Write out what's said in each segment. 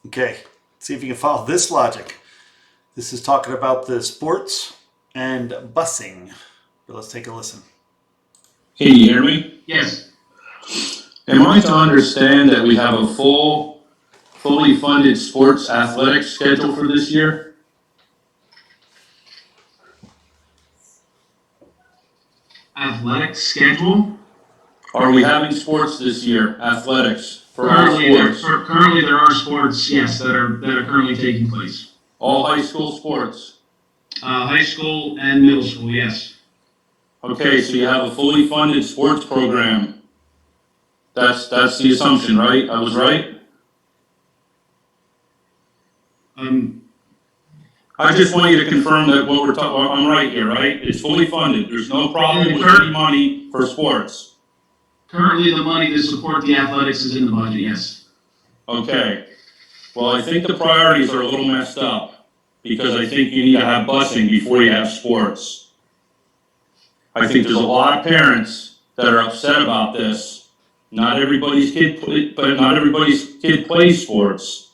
Okay, see if you can follow this logic. This is talking about the sports and busing. But let's take a listen. Can you hear me? Yes. Am I to understand that we have a fully funded sports athletics schedule for this year? Athletic schedule? Are we having sports this year? Athletics for all sports? Currently there are sports, yes, that are currently taking place. All high school sports? High school and middle school, yes. Okay, so you have a fully funded sports program. That's the assumption, right? I was right? I just want you to confirm that what we're talking, I'm right here, right? It's fully funded. There's no problem with any money for sports. Currently the money to support the athletics is in the budget, yes. Okay. Well, I think the priorities are a little messed up because I think you need to have busing before you have sports. I think there's a lot of parents that are upset about this. Not everybody's kid plays sports.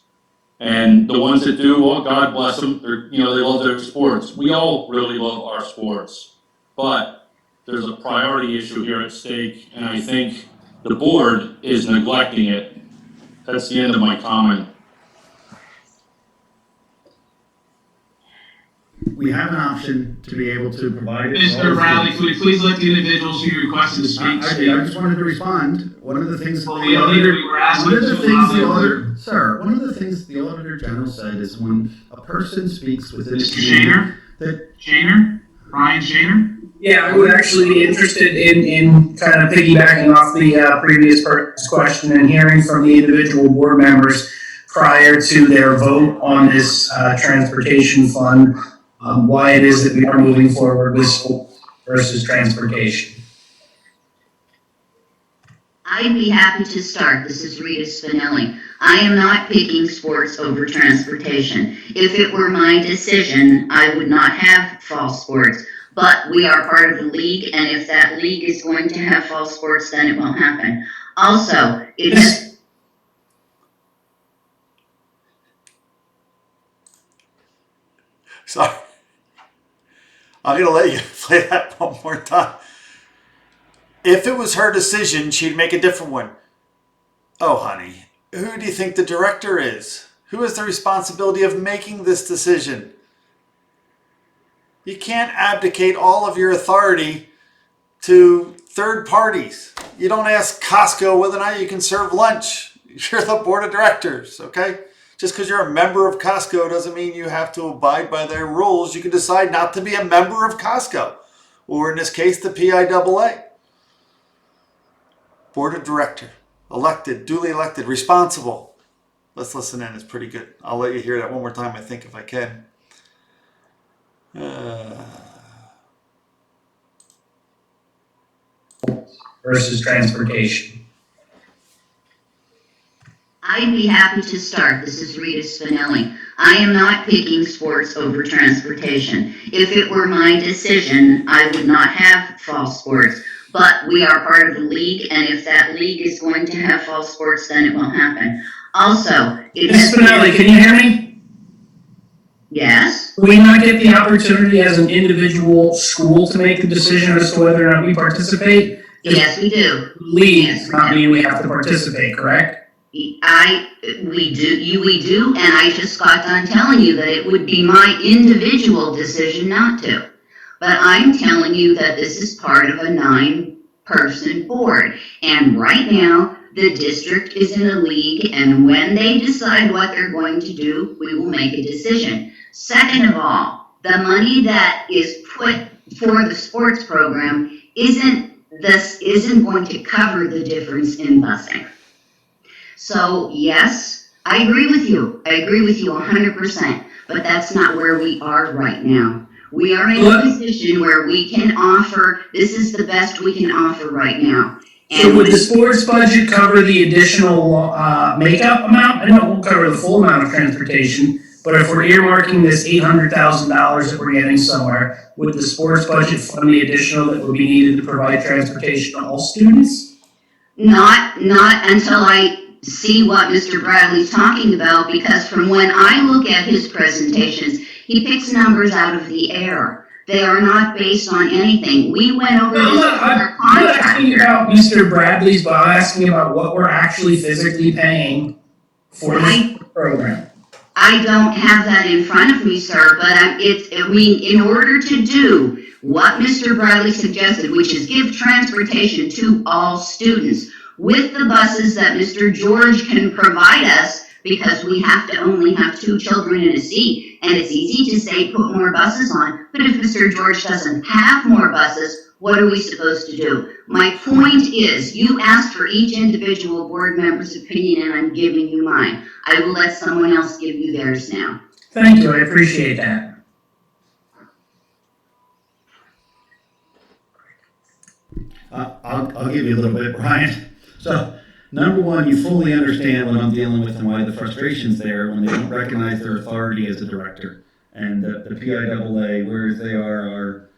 And the ones that do, well, God bless them, they love their sports. We all really love our sports. But there's a priority issue here at stake, and I think the board is neglecting it. That's the end of my comment. We have an option to be able to provide it. Mr. Riley, could you please let the individuals who requested to speak I speak? just wanted to respond. One of the things Well, we were asking one of the to things allow the them auditor, sir, one of the things the Auditor General said is when a person speaks within the Mr. community, Shaner? that Shaner? Ryan Shaner? Yeah, I would actually be interested in kind of piggybacking off the previous person's question and hearing from the individual board members prior to their vote on this transportation fund, why it is that we are moving forward with school versus transportation. I'd be happy to start. This is Rita Spinelli. I am not picking sports over transportation. If it were my decision, I would not have fall sports. But we are part of the league, and if that league is going to have fall sports, then it won't happen. Also, it has... Sorry. I'm going to let you play that one more time. If it was her decision, she'd make a different one. Oh, honey, who do you think the director is? Who has the responsibility of making this decision? You can't abdicate all of your authority to third parties. You don't ask Costco whether or not you can serve lunch. You're the board of directors, okay? Just because you're a member of Costco doesn't mean you have to abide by their rules. You can decide not to be a member of Costco, or in this case, the PIAA. Board of director, elected, duly elected, responsible. Let's listen in, it's pretty good. I'll let you hear that one more time, I think, if I can. Versus transportation. I'd be happy to start. This is Rita Spinelli. I am not picking sports over transportation. If it were my decision, I would not have fall sports. But we are part of the league, and if that league is going to have fall sports, then it won't happen. Also, it Ms. Spinelli, can you hear me? Yes? Do we not get the opportunity as an individual school to make the decision as to whether or not we participate? Yes, we do. Lead Yes, does not mean we have to participate, correct? We do, and I just got done telling you that it would be my individual decision not to. But I'm telling you that this is part of a 9-person board. And right now, the district is in a league, and when they decide what they're going to do, we will make a decision. Second of all, the money that is put for the sports program isn't going to cover the difference in busing. So yes, I agree with you. I agree with you 100%, but that's not where we are right now. We are in a position where we can offer, this is the best we can offer right now. So would the sports budget cover the additional makeup amount? I know it won't cover the full amount of transportation, but if we're earmarking this $800,000 that we're getting somewhere, would the sports budget fund the additional that would be needed to provide transportation to all students? Not until I see what Mr. Bradley's talking about, because from when I look at his presentations, he picks numbers out of the air. They are not based on anything. We went over No, this with I'm our not asking contractor. about Mr. Bradley's, but I'm asking about what we're actually physically paying for this program. I don't have that in front of me, sir, but in order to do what Mr. Bradley suggested, which is give transportation to all students with the buses that Mr. George can provide us, because we have to only have 2 children in a seat, and it's easy to say put more buses on, but if Mr. George doesn't have more buses, what are we supposed to do? My point is, you asked for each individual board member's opinion, and I'm giving you mine. I will let someone else give you theirs now. Thank you, I appreciate that. I'll give you a little bit, Brian. So, number one, you fully understand what I'm dealing with and why the frustration's there when they don't recognize their authority as a director. And the PIAA, whereas they are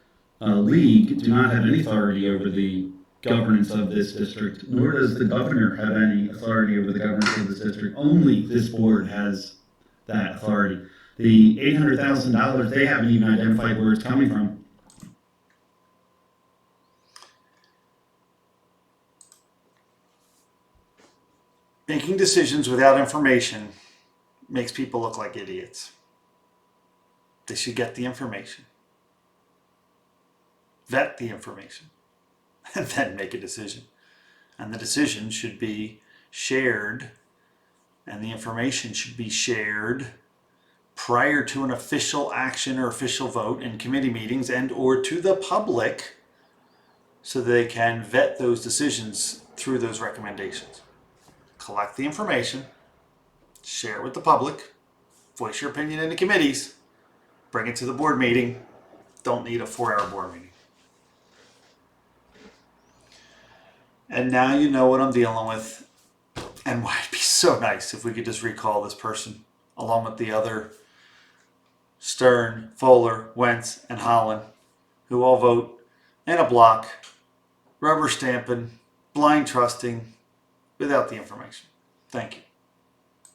our league, do not have any authority over the governance of this district, nor does the governor have any authority over the governance of this district. Only this board has that authority. The $800,000, they haven't even identified where it's coming from. Making decisions without information makes people look like idiots. They should get the information, vet the information, and then make a decision. And the decision should be shared, and the information should be shared prior to an official action or official vote in committee meetings and or to the public, so they can vet those decisions through those recommendations. Collect the information, share it with the public, voice your opinion in the committees, bring it to the board meeting. Don't need a 4-hour board meeting. And now you know what I'm dealing with, and why it'd be so nice if we could just recall this person along with the other Stern, Fowler, Wentz, and Holland, who all vote in a block, rubber stamping, blind trusting, without the information. Thank you.